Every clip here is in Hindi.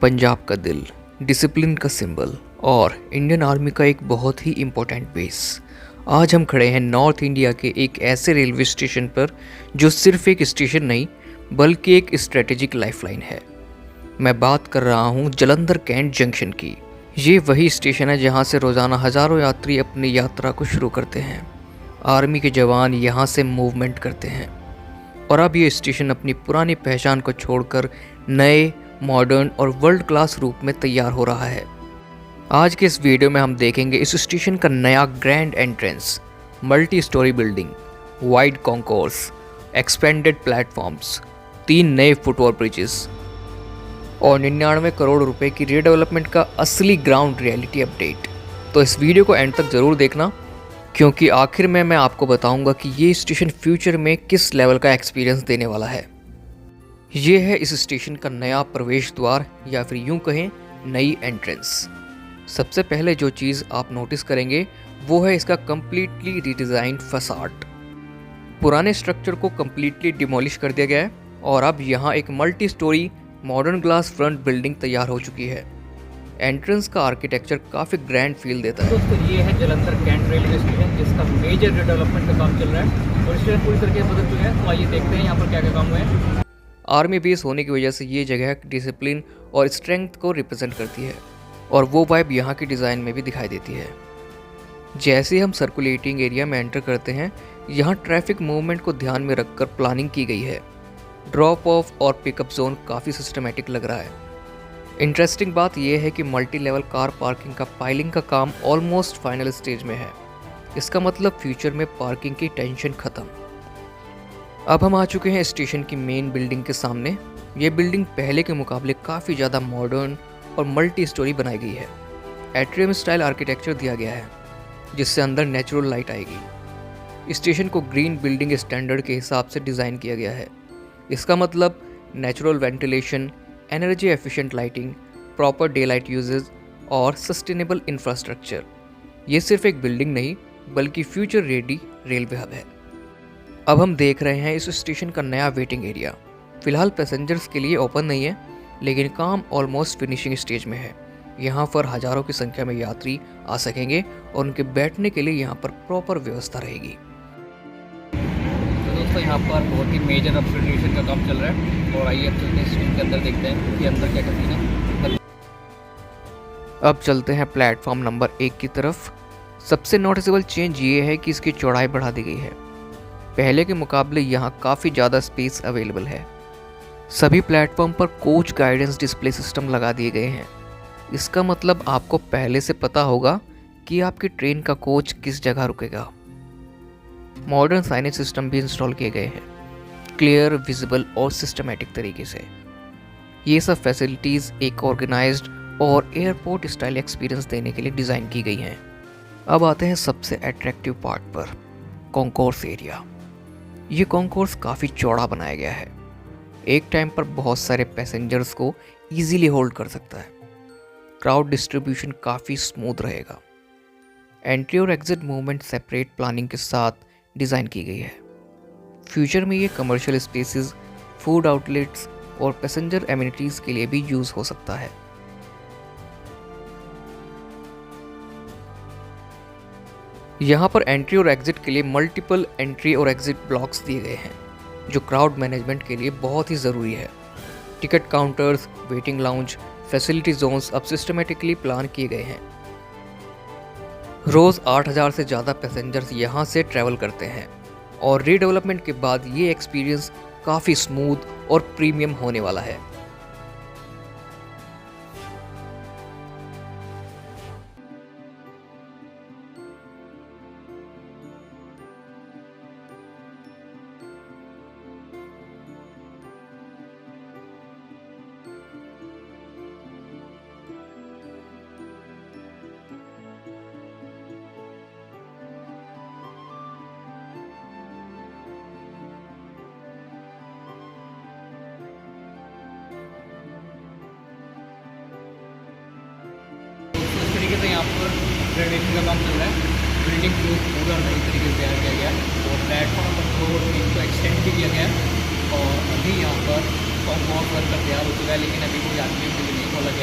पंजाब का दिल, डिसिप्लिन का सिंबल और इंडियन आर्मी का एक बहुत ही इम्पोर्टेंट बेस। आज हम खड़े हैं नॉर्थ इंडिया के एक ऐसे रेलवे स्टेशन पर जो सिर्फ एक स्टेशन नहीं बल्कि एक स्ट्रेटेजिक लाइफलाइन है। मैं बात कर रहा हूँ जालंधर कैंट जंक्शन की। ये वही स्टेशन है जहाँ से रोज़ाना हज़ारों यात्री अपनी यात्रा को शुरू करते हैं। आर्मी के जवान यहाँ से मूवमेंट करते हैं और अब ये स्टेशन अपनी पुरानी पहचान को छोड़कर नए, मॉडर्न और वर्ल्ड क्लास रूप में तैयार हो रहा है। आज के इस वीडियो में हम देखेंगे इस स्टेशन का नया grand entrance, multi storey building, wide concourse, expanded platforms, 3 नए फुटओवर ब्रिजेस और 99 करोड़ रुपए की रीडेवलपमेंट का असली ग्राउंड रियलिटी अपडेट। तो इस वीडियो को एंड तक ज़रूर देखना, क्योंकि आखिर में मैं आपको बताऊंगा कि ये स्टेशन फ्यूचर में किस लेवल का एक्सपीरियंस देने वाला है। ये है इस स्टेशन का नया प्रवेश द्वार या फिर यूं कहें नई एंट्रेंस। सबसे पहले जो चीज़ आप नोटिस करेंगे वो है इसका कम्प्लीटली रीडिज़ाइंड फसाड। पुराने स्ट्रक्चर को कम्प्लीटली डिमोलिश कर दिया गया है और अब यहाँ एक multi storey modern glass front building तैयार हो चुकी है। एंट्रेंस का आर्किटेक्चर काफ़ी ग्रैंड फील देता है। दोस्तों, ये है जालंधर कैंट रेलवे स्टेशन जिसका मेजर डेवलपमेंट का काम चल रहा है और स्टेशन पूरी तरीके से बदल चुका है। तो आइए देखते हैं यहाँ पर क्या क्या काम हुए हैं। आर्मी बेस होने की वजह से ये जगह डिसिप्लिन और स्ट्रेंथ को रिप्रेजेंट करती है और वो वाइब यहाँ की डिज़ाइन में भी दिखाई देती है। जैसे हम सर्कुलेटिंग एरिया में एंटर करते हैं, यहाँ ट्रैफिक मूवमेंट को ध्यान में रखकर प्लानिंग की गई है। ड्रॉप ऑफ और पिकअप जोन काफ़ी सिस्टमेटिक लग रहा है। इंटरेस्टिंग बात यह है कि मल्टी लेवल कार पार्किंग का पाइलिंग का काम ऑलमोस्ट फाइनल स्टेज में है। इसका मतलब फ्यूचर में पार्किंग की टेंशन खत्म। अब हम आ चुके हैं स्टेशन की मेन बिल्डिंग के सामने। ये बिल्डिंग पहले के मुकाबले काफ़ी ज़्यादा मॉडर्न और मल्टी स्टोरी बनाई गई है। एट्रियम स्टाइल आर्किटेक्चर दिया गया है जिससे अंदर नेचुरल लाइट आएगी। स्टेशन को ग्रीन बिल्डिंग स्टैंडर्ड के हिसाब से डिज़ाइन किया गया है। इसका मतलब natural ventilation, energy efficient lighting, proper daylight usage और सस्टेनेबल इंफ्रास्ट्रक्चर। ये सिर्फ एक बिल्डिंग नहीं बल्कि फ्यूचर रेडी रेलवे हब है। अब हम देख रहे हैं इस स्टेशन का नया वेटिंग एरिया। फिलहाल पैसेंजर्स के लिए ओपन नहीं है, लेकिन काम ऑलमोस्ट फिनिशिंग स्टेज में है। यहाँ पर हज़ारों की संख्या में यात्री आ सकेंगे और उनके बैठने के लिए यहाँ पर प्रॉपर व्यवस्था रहेगी। तो दोस्तों, यहाँ पर बहुत ही मेजर अपग्रेडेशन का काम चल रहा है और आइए अब चलते हैं स्टेशन के अंदर, देखते हैं कि अंदर क्या क्या सीन है। अब चलते हैं प्लेटफॉर्म नंबर 1 की तरफ। सबसे नोटिसेबल चेंज ये है कि इसकी चौड़ाई बढ़ा दी गई है। पहले के मुकाबले यहाँ काफ़ी ज़्यादा स्पेस अवेलेबल है। सभी प्लेटफॉर्म पर कोच गाइडेंस डिस्प्ले सिस्टम लगा दिए गए हैं। इसका मतलब आपको पहले से पता होगा कि आपकी ट्रेन का कोच किस जगह रुकेगा। मॉडर्न साइनेज सिस्टम भी इंस्टॉल किए गए हैं, क्लियर, विजिबल और सिस्टमेटिक तरीके से। ये सब फैसिलिटीज़ एक ऑर्गेनाइज्ड और एयरपोर्ट स्टाइल एक्सपीरियंस देने के लिए डिज़ाइन की गई हैं। अब आते हैं सबसे अट्रैक्टिव पार्ट पर, कॉन्कोर्स एरिया। ये कॉन्कोर्स काफ़ी चौड़ा बनाया गया है। एक टाइम पर बहुत सारे पैसेंजर्स को ईजीली होल्ड कर सकता है। क्राउड डिस्ट्रीब्यूशन काफ़ी स्मूथ रहेगा। एंट्री और एग्जिट मूवमेंट सेपरेट प्लानिंग के साथ डिज़ाइन की गई है। फ्यूचर में ये कमर्शियल स्पेसेस, फूड आउटलेट्स और पैसेंजर एमिनिटीज़ के लिए भी यूज़ हो सकता है। यहाँ पर एंट्री और एग्जिट के लिए मल्टीपल एंट्री और एग्जिट ब्लॉक्स दिए गए हैं जो क्राउड मैनेजमेंट के लिए बहुत ही ज़रूरी है। Ticket counters, waiting lounge, facility zones अब सिस्टमेटिकली प्लान किए गए हैं। रोज़ 8000 से ज़्यादा पैसेंजर्स यहाँ से ट्रैवल करते हैं और रीडेवलपमेंट के बाद ये एक्सपीरियंस काफ़ी स्मूथ और प्रीमियम होने वाला है। तरीके से यहाँ पर ग्रेडेशन का काम चल रहा है। बिल्डिंग को पूरा नई तरीके से तैयार किया गया और प्लेटफॉर्म नंबर 4 को एक्सटेंड भी किया गया और अभी यहाँ पर कॉन्कोर्स वर्क तैयार हो चुका है, लेकिन अभी कोई यात्री के लिए नहीं खोला गया।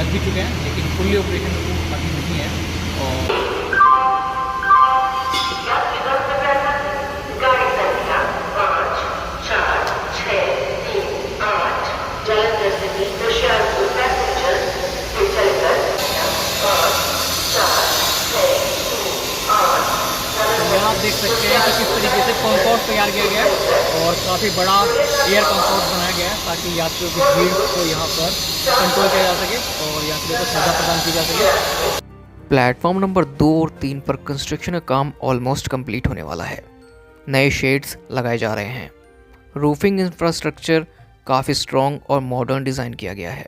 लग भी चुके हैं, लेकिन फुल्ली ऑपरेशन अभी नहीं है। और यहाँ आप देख सकते हैं कि किस तरीके से कॉन्कोर्स तैयार किया गया है और काफ़ी बड़ा एयर कॉन्कोर्स बनाया गया है ताकि यात्रियों की भीड़ को यहाँ पर कंट्रोल किया जा सके और यात्रियों को सुविधा प्रदान की जा सके। प्लेटफॉर्म नंबर 2 और 3 पर कंस्ट्रक्शन का काम ऑलमोस्ट कंप्लीट होने वाला है। नए शेड्स लगाए जा रहे हैं। रूफिंग इंफ्रास्ट्रक्चर काफ़ी स्ट्रॉन्ग और मॉडर्न डिज़ाइन किया गया है।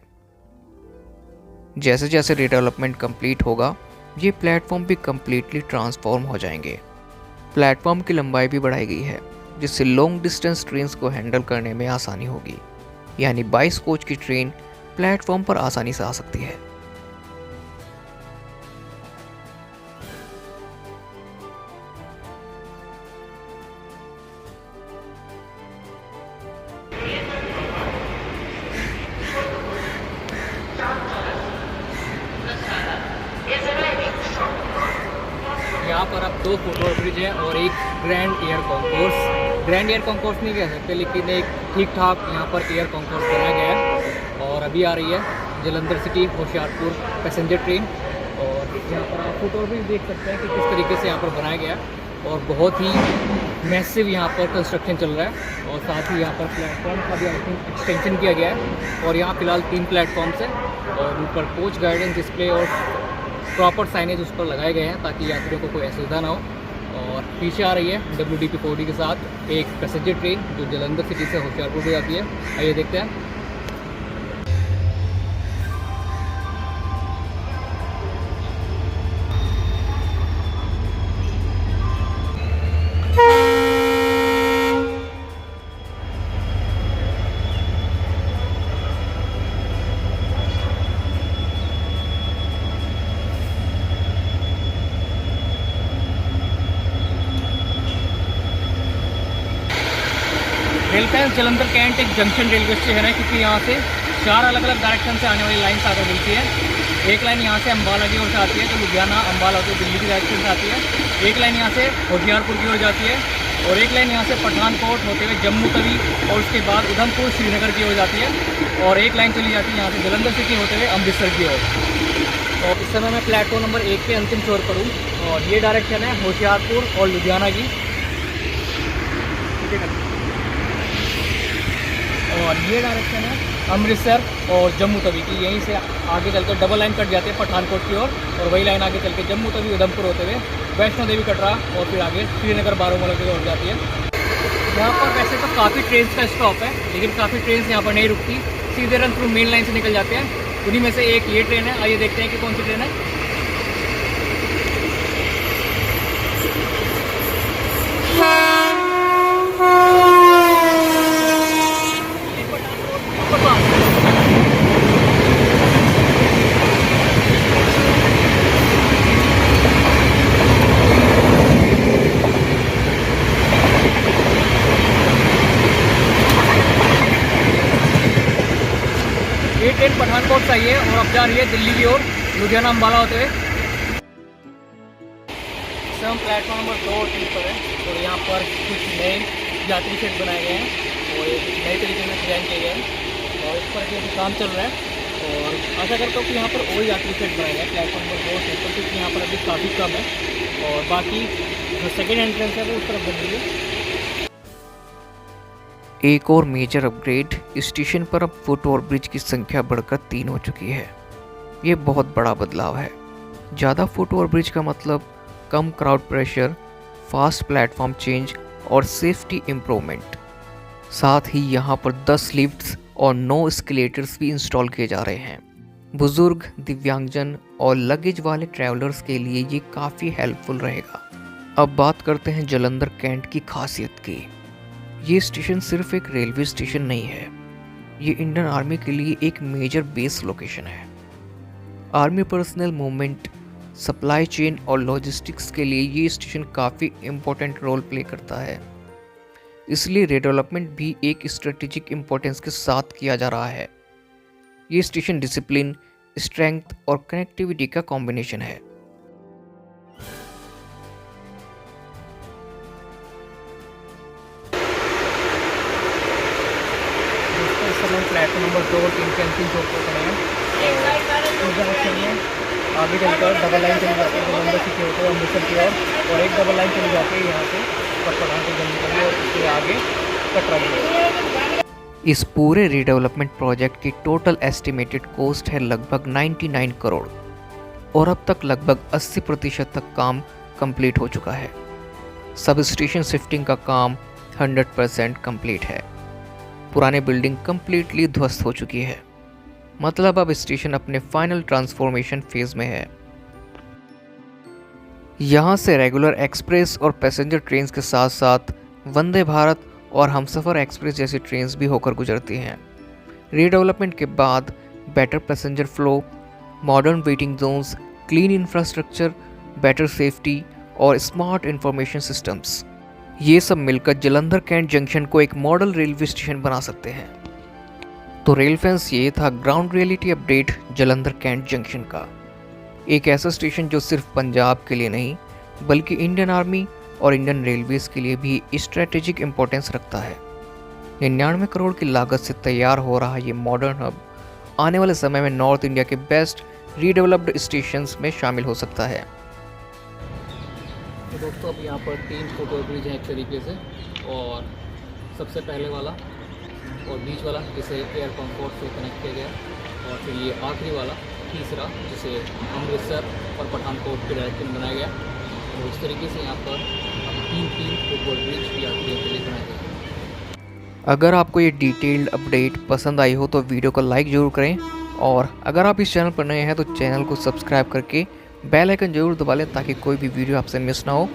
जैसे जैसे रीडेवलपमेंट कंप्लीट होगा, ये प्लेटफॉर्म भी कम्प्लीटली ट्रांसफॉर्म हो जाएंगे। प्लेटफॉर्म की लंबाई भी बढ़ाई गई है, जिससे लॉन्ग डिस्टेंस ट्रेन्स को हैंडल करने में आसानी होगी। यानी 22 कोच की ट्रेन प्लेटफॉर्म पर आसानी से आ सकती है। यहाँ पर अब 2 फुटओवर ब्रिज है और एक grand air concourse. Grand air concourse नहीं कह सकते, लेकिन एक ठीक ठाक यहाँ पर एयर कॉन्कोर्स बनाया गया है। और अभी आ रही है Jalandhar city Hoshiarpur passenger train. और यहाँ पर आप फुटओवर ब्रिज देख सकते हैं कि किस तरीके से यहाँ पर बनाया गया है और बहुत ही मैसिव यहाँ पर कंस्ट्रक्शन चल रहा है। और साथ ही यहाँ पर प्लेटफॉर्म का भी आई थिंक एक्सटेंशन किया गया है। और यहाँ फिलहाल 3 प्लेटफॉर्म्स हैं और ऊपर कोच गाइडेंस डिस्प्ले और प्रॉपर साइनेज उस पर लगाए गए हैं ताकि यात्रियों को कोई असुविधा ना हो। और पीछे आ रही है WDP-40 के साथ एक पैसेंजर ट्रेन जो जालंधर सिटी से होशियारपुर को जाती है। आइए देखते हैं। रेलफेंस जालंधर कैंट एक जंक्शन रेलवे स्टेशन है, क्योंकि यहाँ से 4 अलग अलग डायरेक्शन से आने वाली लाइन्स आकर मिलती है। एक लाइन यहाँ से अम्बाला की ओर से आती है जो लुधियाना अम्बाला होकर दिल्ली की डायरेक्शन से आती है। एक लाइन यहाँ से होशियारपुर की ओर जाती है और एक लाइन यहाँ से पठानकोट होते हुए जम्मू तवी और उसके बाद उधमपुर श्रीनगर की ओर जाती है। और एक लाइन चली जाती है यहाँ से जालंधर सिटी होते हुए अमृतसर की ओर। और इस समय मैं प्लेटफॉर्म नंबर 1 के अंतिम छोर पर हूँ और ये डायरेक्शन है होशियारपुर और लुधियाना की। और ये डायरेक्शन है अमृतसर और जम्मू तवी की। यहीं से आगे चलकर डबल लाइन कट जाते हैं पठानकोट की ओर और वही लाइन आगे चल के जम्मू तवी उधमपुर होते हुए वैष्णो देवी कटरा और फिर आगे श्रीनगर बारामूला की ओर जाती है। यहाँ पर वैसे तो काफ़ी ट्रेन का स्टॉप है, लेकिन काफ़ी ट्रेन यहाँ पर नहीं रुकती, सीधे रन थ्रू मेन लाइन से निकल जाते हैं। उन्हीं में से एक ये ट्रेन है। आइए देखते हैं कि कौन सी ट्रेन है। ये ट्रेन पठानकोट से आई है और अब जा रही है दिल्ली की ओर लुधियाना अम्बाला होते हुए। हम प्लेटफॉर्म नंबर 2 और 3 पर है और यहाँ पर कुछ नए यात्री शेड बनाए गए हैं और एक नए तरीके में डिजाइन किए गए हैं और इस पर भी काम चल रहा है। और आशा करता हूँ कि यहाँ पर और यात्री शेड बनाए गए प्लेटफॉर्म नंबर 2 और 3 पर, क्योंकि यहाँ पर अभी काफ़ी कम है और बाकी जो सेकेंड एंट्रेंस है वो उस तरफ बन रही है। एक और मेजर अपग्रेड, स्टेशन पर अब फुट ओवर ब्रिज की संख्या बढ़कर 3 हो चुकी है। ये बहुत बड़ा बदलाव है। ज़्यादा फुट ओवर ब्रिज का मतलब कम crowd pressure, fast platform change और सेफ्टी इम्प्रूवमेंट। साथ ही यहाँ पर 10 लिफ्ट्स और 9 एस्केलेटर्स भी इंस्टॉल किए जा रहे हैं। बुजुर्ग, दिव्यांगजन और लगेज वाले ट्रैवलर्स के लिए ये काफ़ी हेल्पफुल रहेगा। अब बात करते हैं जालंधर कैंट की खासियत की। ये स्टेशन सिर्फ एक रेलवे स्टेशन नहीं है, ये इंडियन आर्मी के लिए एक मेजर बेस लोकेशन है। Army personnel movement, supply chain और लॉजिस्टिक्स के लिए ये स्टेशन काफ़ी इम्पोर्टेंट रोल प्ले करता है। इसलिए रिडेवलपमेंट भी एक स्ट्रेटेजिक इम्पोर्टेंस के साथ किया जा रहा है। ये स्टेशन डिसिप्लिन, स्ट्रेंथ और कनेक्टिविटी का कॉम्बिनेशन है। इस समय प्लेटफॉर्म नंबर 2 और 3 के अंतिम चौक पर खड़े हैं। आगे चलकर डबल लाइन चली जाती है जलंधर सिटी होते हुए अमृतसर की ओर, और एक डबल लाइन चली जाती है यहाँ से पटना से जम्मू के लिए, और उसके आगे कटरा की ओर। इस पूरे रीडेवलपमेंट प्रोजेक्ट की टोटल एस्टिमेटेड कॉस्ट है लगभग 99 करोड़ और अब तक लगभग 80% तक काम कंप्लीट हो चुका है। सब स्टेशन शिफ्टिंग का काम 100% कंप्लीट है। पुरानी बिल्डिंग कंप्लीटली ध्वस्त हो चुकी है, मतलब अब स्टेशन अपने फाइनल ट्रांसफॉर्मेशन फेज में है। यहाँ से रेगुलर एक्सप्रेस और पैसेंजर ट्रेन के साथ साथ वंदे भारत और हमसफ़र एक्सप्रेस जैसी ट्रेन्स भी होकर गुजरती हैं। रीडेवलपमेंट के बाद better passenger flow, modern waiting zones, clean infrastructure, better safety और स्मार्ट इंफॉर्मेशन सिस्टम्स, ये सब मिलकर जालंधर कैंट जंक्शन को एक मॉडल रेलवे स्टेशन बना सकते हैं। तो रेल फैंस, ये था ground reality update Jalandhar cantt junction का। एक ऐसा स्टेशन जो सिर्फ पंजाब के लिए नहीं बल्कि इंडियन आर्मी और इंडियन रेलवेज के लिए भी स्ट्रेटेजिक इंपॉर्टेंस रखता है। 99 करोड़ की लागत से तैयार हो रहा ये मॉडर्न हब आने वाले समय में नॉर्थ इंडिया के बेस्ट रीडेवलप्ड स्टेशंस में शामिल हो सकता है। तो दोस्तों, अब यहाँ पर 3 फोटो ब्रिज हैं एक तरीके से, और सबसे पहले वाला और बीच वाला जिसे एयर कॉन्कोर्स से कनेक्ट किया गया, और फिर ये आखिरी वाला तीसरा जिसे अमृतसर और पठानकोट के डायरेक्शन में बनाया गया। तो इस तरीके से यहाँ पर अब 3 फुटबॉल ब्रिज यात्रियों के लिए बनाए गए। अगर आपको ये डिटेल्ड अपडेट पसंद आई हो तो वीडियो को लाइक ज़रूर करें, और अगर आप इस चैनल पर नए हैं तो चैनल को सब्सक्राइब करके बेल आइकन जरूर दबा लें ताकि कोई भी वीडियो आपसे मिस ना हो,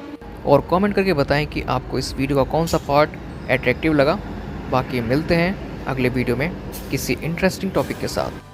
और कमेंट करके बताएं कि आपको इस वीडियो का कौन सा पार्ट अट्रैक्टिव लगा। बाकी मिलते हैं अगले वीडियो में किसी इंटरेस्टिंग टॉपिक के साथ।